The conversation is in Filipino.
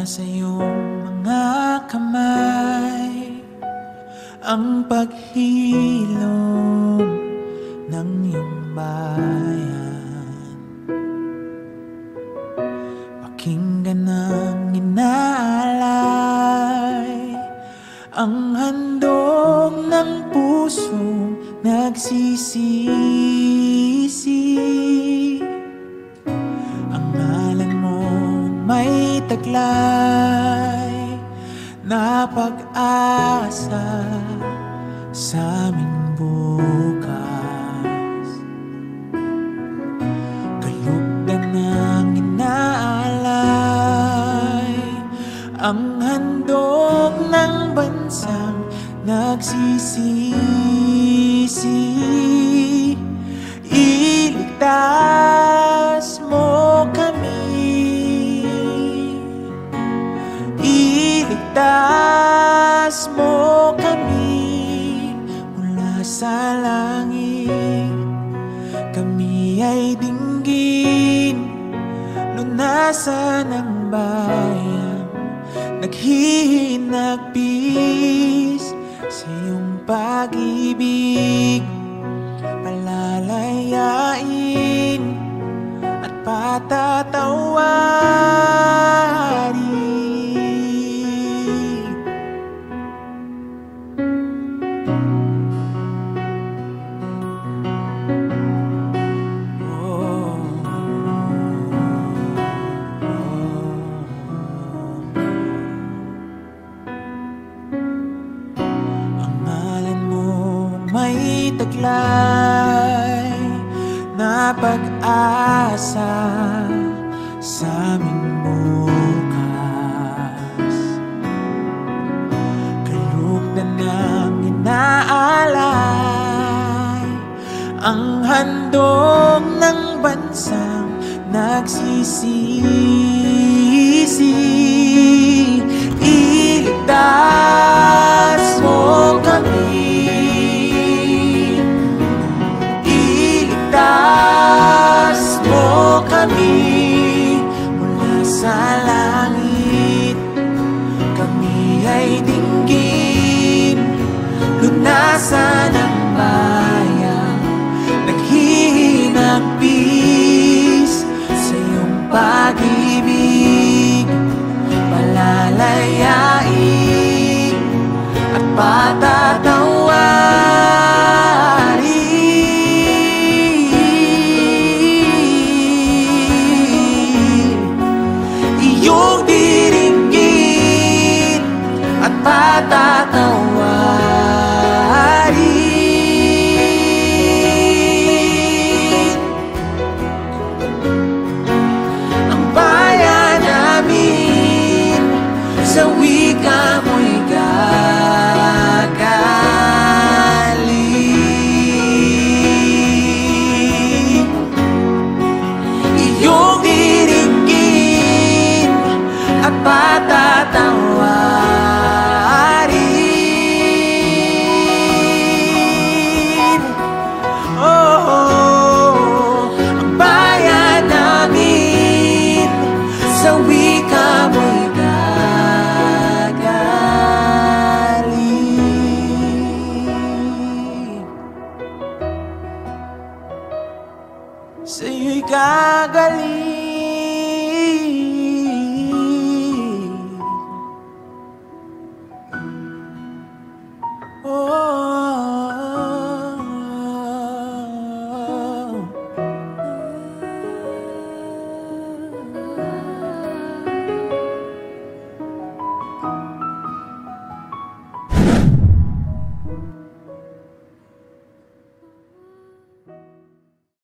Nasa iyong mga kamay ang paghilom ng iyong bayan. Pakinggan ang inaalay, ang handog ng pusong nagsisisi. Ang ngalan mo may taglay na pag-asa sa aming bukas. Kalugdan ng inaalay, ang handog ng bansang nagsisisi. Iligtas mo kami, iligtas mo kami mula sa langit. Kami ay dinggin, lunasan ng bayan, naghihinagpis sa iyong pag-ibig. Palalayain at patatawarin. Ang ngalan mo may taglay na pag-asa sa aming bukas. Kalugdan ng inaalay, ang handog ng bansang nagsisisi. Iligtas mo kami, iligtas mo kami mula sa langit. Kami ay dinggin, lunasan ng bayan, naghihinagpis sa iyong pag-ibig. Palalayain at patatawarin.